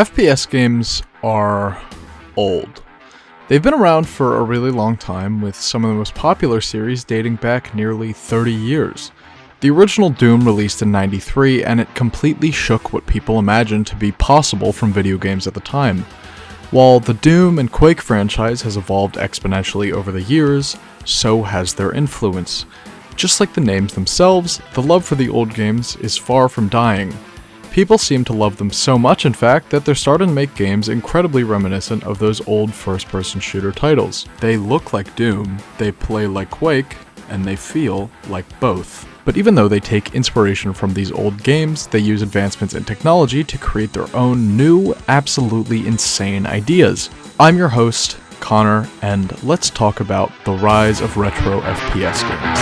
FPS games are old. They've been around for a really long time, with some of the most popular series dating back nearly 30 years. The original Doom released in '93, and it completely shook what people imagined to be possible from video games at the time. While the Doom and Quake franchise has evolved exponentially over the years, so has their influence. Just like the names themselves, the love for the old games is far from dying. People seem to love them so much, in fact, that they're starting to make games incredibly reminiscent of those old first-person shooter titles. They look like Doom, they play like Quake, and they feel like both. But even though they take inspiration from these old games, they use advancements in technology to create their own new, absolutely insane ideas. I'm your host, Connor, and let's talk about the rise of retro FPS games.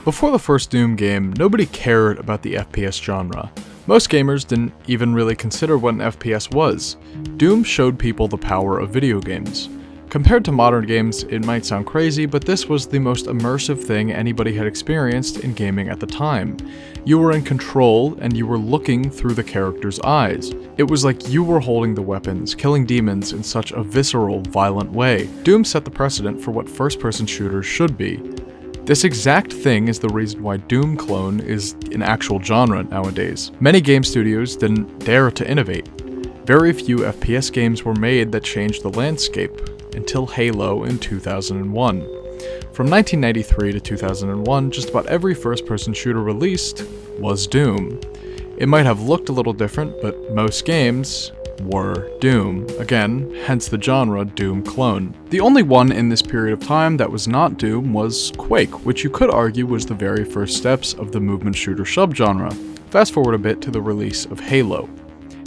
Before the first Doom game, nobody cared about the FPS genre. Most gamers didn't even really consider what an FPS was. Doom showed people the power of video games. Compared to modern games, it might sound crazy, but this was the most immersive thing anybody had experienced in gaming at the time. You were in control, and you were looking through the character's eyes. It was like you were holding the weapons, killing demons in such a visceral, violent way. Doom set the precedent for what first-person shooters should be. This exact thing is the reason why Doom clone is an actual genre nowadays. Many game studios didn't dare to innovate. Very few FPS games were made that changed the landscape, until Halo in 2001. From 1993 to 2001, just about every first-person shooter released was Doom. It might have looked a little different, but most games were Doom. Again, hence the genre Doom clone. The only one in this period of time that was not Doom was Quake, which you could argue was the very first steps of the movement shooter subgenre. Fast forward a bit to the release of Halo.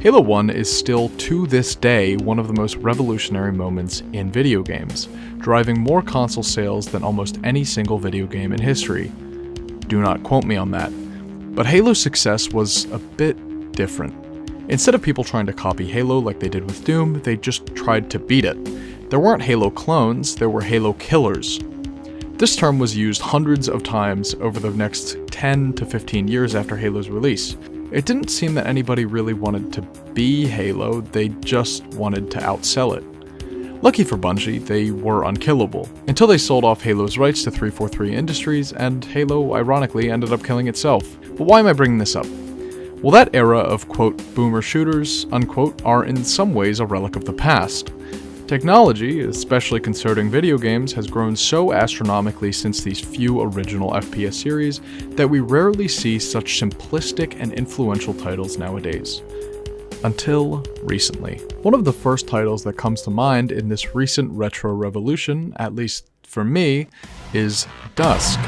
Halo 1 is still, to this day, one of the most revolutionary moments in video games, driving more console sales than almost any single video game in history. Do not quote me on that. But Halo's success was a bit different. Instead of people trying to copy Halo like they did with Doom, they just tried to beat it. There weren't Halo clones, there were Halo killers. This term was used hundreds of times over the next 10 to 15 years after Halo's release. It didn't seem that anybody really wanted to be Halo, they just wanted to outsell it. Lucky for Bungie, they were unkillable, until they sold off Halo's rights to 343 Industries, and Halo ironically ended up killing itself. But why am I bringing this up? Well, that era of, quote, boomer shooters, unquote, are in some ways a relic of the past. Technology, especially concerning video games, has grown so astronomically since these few original FPS series that we rarely see such simplistic and influential titles nowadays. Until recently. One of the first titles that comes to mind in this recent retro revolution, at least for me, is Dusk.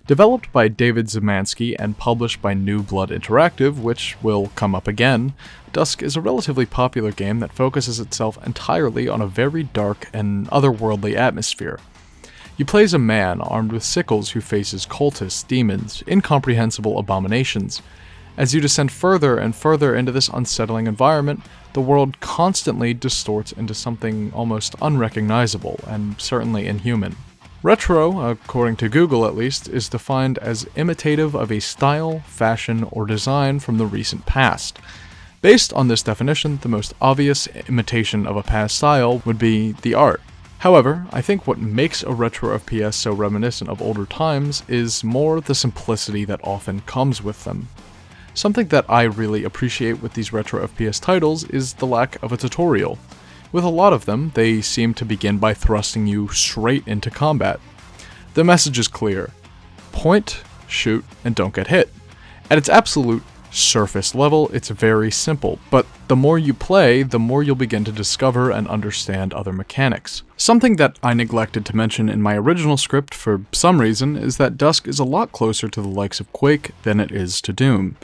Developed by David Zemansky and published by New Blood Interactive, which will come up again, Dusk is a relatively popular game that focuses itself entirely on a very dark and otherworldly atmosphere. You play as a man armed with sickles who faces cultists, demons, incomprehensible abominations. As you descend further and further into this unsettling environment, the world constantly distorts into something almost unrecognizable and certainly inhuman. Retro, according to Google at least, is defined as imitative of a style, fashion, or design from the recent past. Based on this definition, the most obvious imitation of a past style would be the art. However, I think what makes a retro FPS so reminiscent of older times is more the simplicity that often comes with them. Something that I really appreciate with these retro FPS titles is the lack of a tutorial. With a lot of them, they seem to begin by thrusting you straight into combat. The message is clear: point, shoot, and don't get hit. At its absolute surface level, it's very simple, but the more you play, the more you'll begin to discover and understand other mechanics. Something that I neglected to mention in my original script for some reason is that Dusk is a lot closer to the likes of Quake than it is to Doom.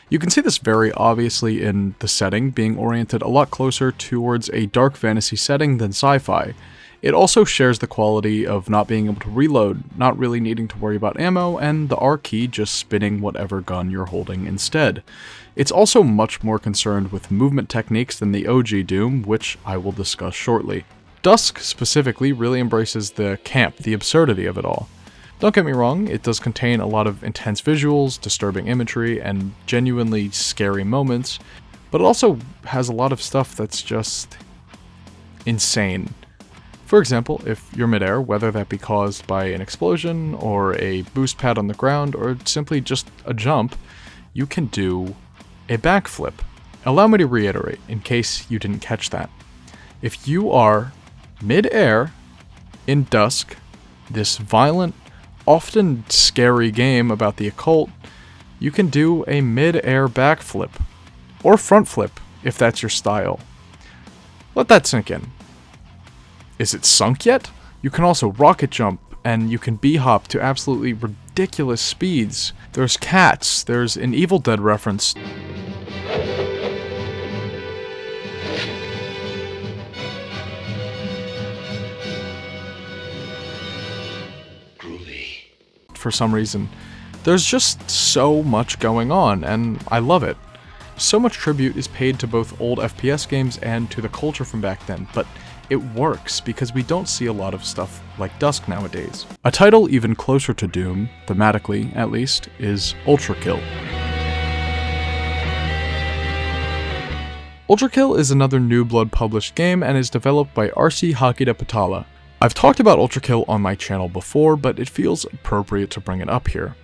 You can see this very obviously in the setting being oriented a lot closer towards a dark fantasy setting than sci-fi. It also shares the quality of not being able to reload, not really needing to worry about ammo, and the R key just spinning whatever gun you're holding instead. It's also much more concerned with movement techniques than the OG Doom, which I will discuss shortly. Dusk specifically really embraces the camp, the absurdity of it all. Don't get me wrong, it does contain a lot of intense visuals, disturbing imagery, and genuinely scary moments, but it also has a lot of stuff that's just insane. For example, if you're midair, whether that be caused by an explosion, or a boost pad on the ground, or simply just a jump, you can do a backflip. Allow me to reiterate, in case you didn't catch that. If you are mid-air in Dusk, this violent, often scary game about the occult, you can do a mid-air backflip, or front flip, if that's your style. Let that sink in. Is it sunk yet? You can also rocket jump, and you can b-hop to absolutely ridiculous speeds. There's cats, there's an Evil Dead reference. For some reason. There's just so much going on, and I love it. So much tribute is paid to both old FPS games and to the culture from back then, but it works because we don't see a lot of stuff like Dusk nowadays. A title even closer to Doom, thematically at least, is Ultrakill. Ultrakill is another New Blood published game and is developed by RC Hakida Patala. I've talked about Ultrakill on my channel before, but it feels appropriate to bring it up here.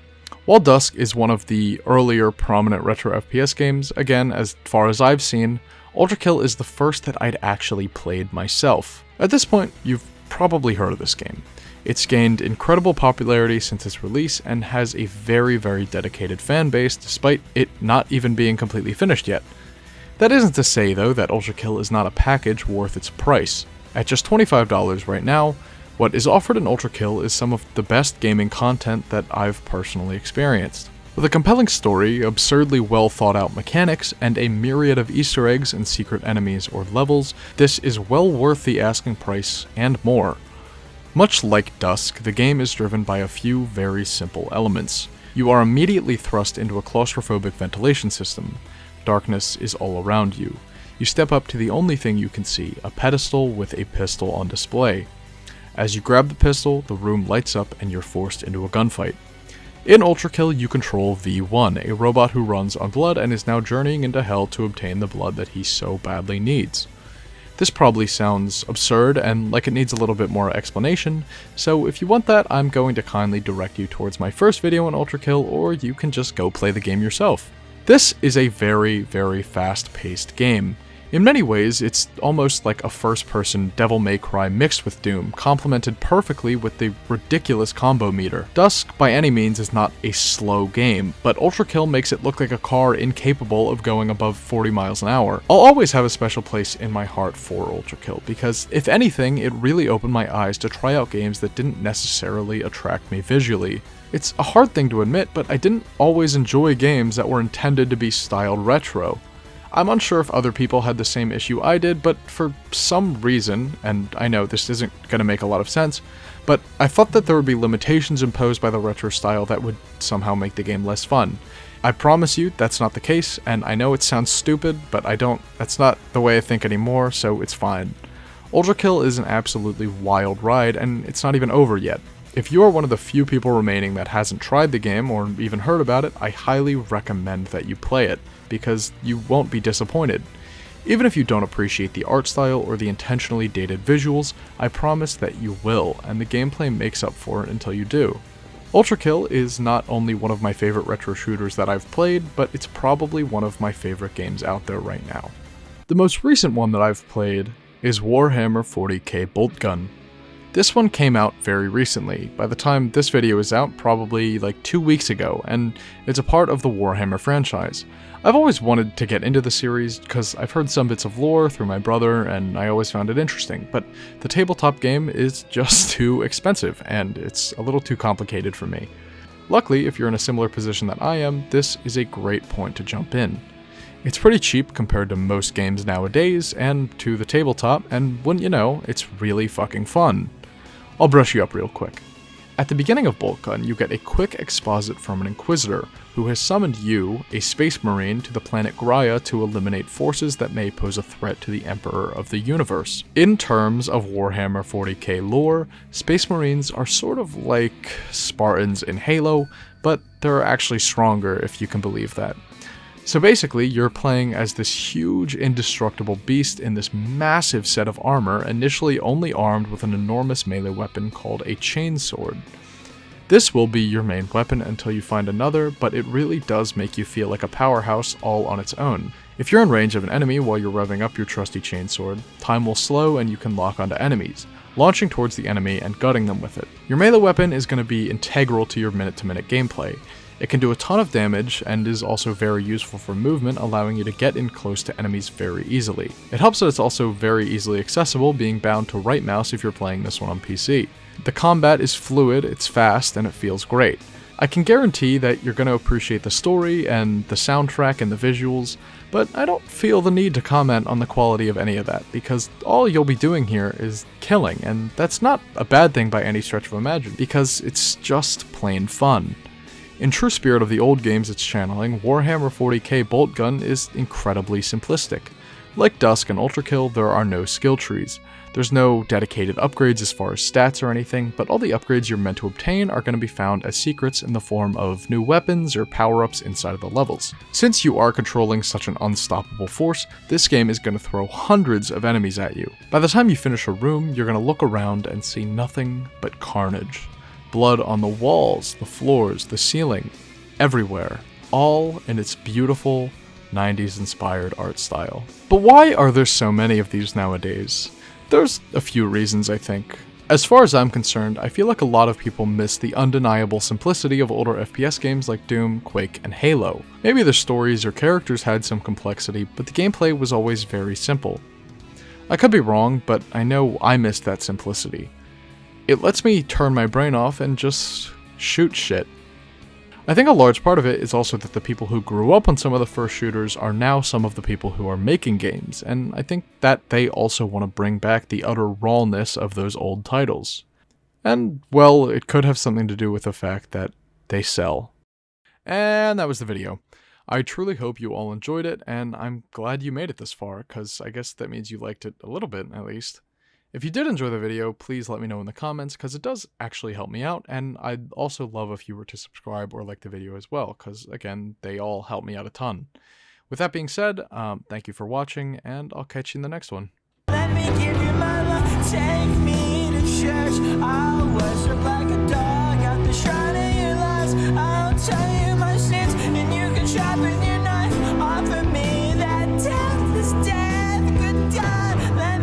While Dusk is one of the earlier prominent retro FPS games, again, as far as I've seen, Ultrakill is the first that I'd actually played myself. At this point, you've probably heard of this game. It's gained incredible popularity since its release and has a very, very dedicated fan base despite it not even being completely finished yet. That isn't to say, though, that Ultrakill is not a package worth its price. At just $25 right now, what is offered in Ultrakill is some of the best gaming content that I've personally experienced. With a compelling story, absurdly well thought out mechanics, and a myriad of Easter eggs and secret enemies or levels, this is well worth the asking price and more. Much like Dusk, the game is driven by a few very simple elements. You are immediately thrust into a claustrophobic ventilation system. Darkness is all around you. You step up to the only thing you can see, a pedestal with a pistol on display. As you grab the pistol, the room lights up and you're forced into a gunfight. In Ultrakill, you control V1, a robot who runs on blood and is now journeying into hell to obtain the blood that he so badly needs. This probably sounds absurd and like it needs a little bit more explanation, so if you want that, I'm going to kindly direct you towards my first video on Ultrakill, or you can just go play the game yourself. This is a very, very fast-paced game. In many ways, it's almost like a first-person Devil May Cry mixed with Doom, complemented perfectly with the ridiculous combo meter. Dusk, by any means, is not a slow game, but Ultrakill makes it look like a car incapable of going above 40 miles an hour. I'll always have a special place in my heart for Ultrakill, because if anything, it really opened my eyes to try out games that didn't necessarily attract me visually. It's a hard thing to admit, but I didn't always enjoy games that were intended to be styled retro. I'm unsure if other people had the same issue I did, but for some reason, and I know this isn't going to make a lot of sense, but I thought that there would be limitations imposed by the retro style that would somehow make the game less fun. I promise you that's not the case, and I know it sounds stupid, but that's not the way I think anymore, so it's fine. Ultrakill is an absolutely wild ride, and it's not even over yet. If you are one of the few people remaining that hasn't tried the game or even heard about it, I highly recommend that you play it, because you won't be disappointed. Even if you don't appreciate the art style or the intentionally dated visuals, I promise that you will, and the gameplay makes up for it until you do. Ultrakill is not only one of my favorite retro shooters that I've played, but it's probably one of my favorite games out there right now. The most recent one that I've played is Warhammer 40k Boltgun. This one came out very recently. By the time this video is out, probably like 2 weeks ago, and it's a part of the Warhammer franchise. I've always wanted to get into the series because I've heard some bits of lore through my brother and I always found it interesting, but the tabletop game is just too expensive and it's a little too complicated for me. Luckily, if you're in a similar position that I am, this is a great point to jump in. It's pretty cheap compared to most games nowadays and to the tabletop, and wouldn't you know, it's really fucking fun. I'll brush you up real quick. At the beginning of Bolt Gun, you get a quick exposit from an Inquisitor, who has summoned you, a Space Marine, to the planet Graia to eliminate forces that may pose a threat to the Emperor of the Universe. In terms of Warhammer 40k lore, Space Marines are sort of like Spartans in Halo, but they're actually stronger if you can believe that. So basically, you're playing as this huge indestructible beast in this massive set of armor, initially only armed with an enormous melee weapon called a chainsword. This will be your main weapon until you find another, but it really does make you feel like a powerhouse all on its own. If you're in range of an enemy while you're revving up your trusty chainsword, time will slow and you can lock onto enemies, launching towards the enemy and gutting them with it. Your melee weapon is going to be integral to your minute-to-minute gameplay. It can do a ton of damage and is also very useful for movement, allowing you to get in close to enemies very easily. It helps that it's also very easily accessible, being bound to right mouse if you're playing this one on PC. The combat is fluid, it's fast, and it feels great. I can guarantee that you're going to appreciate the story and the soundtrack and the visuals, but I don't feel the need to comment on the quality of any of that, because all you'll be doing here is killing, and that's not a bad thing by any stretch of imagination, because it's just plain fun. In true spirit of the old games it's channeling, Warhammer 40k Bolt Gun is incredibly simplistic. Like Dusk and Ultrakill, there are no skill trees. There's no dedicated upgrades as far as stats or anything, but all the upgrades you're meant to obtain are going to be found as secrets in the form of new weapons or power-ups inside of the levels. Since you are controlling such an unstoppable force, this game is going to throw hundreds of enemies at you. By the time you finish a room, you're going to look around and see nothing but carnage. Blood on the walls, the floors, the ceiling, everywhere, all in its beautiful 90s inspired art style. But why are there so many of these nowadays? There's a few reasons, I think. As far as I'm concerned, I feel like a lot of people miss the undeniable simplicity of older FPS games like Doom, Quake, and Halo. Maybe the stories or characters had some complexity, but the gameplay was always very simple. I could be wrong, but I know I missed that simplicity. It lets me turn my brain off and just shoot shit. I think a large part of it is also that the people who grew up on some of the first shooters are now some of the people who are making games, and I think that they also want to bring back the utter rawness of those old titles. And, well, it could have something to do with the fact that they sell. And that was the video. I truly hope you all enjoyed it, and I'm glad you made it this far, because I guess that means you liked it a little bit, at least. If you did enjoy the video, please let me know in the comments, because it does actually help me out, and I'd also love if you were to subscribe or like the video as well, because, again, they all help me out a ton. With that being said, thank you for watching, and I'll catch you in the next one. Let me give you my love, take me to church, I was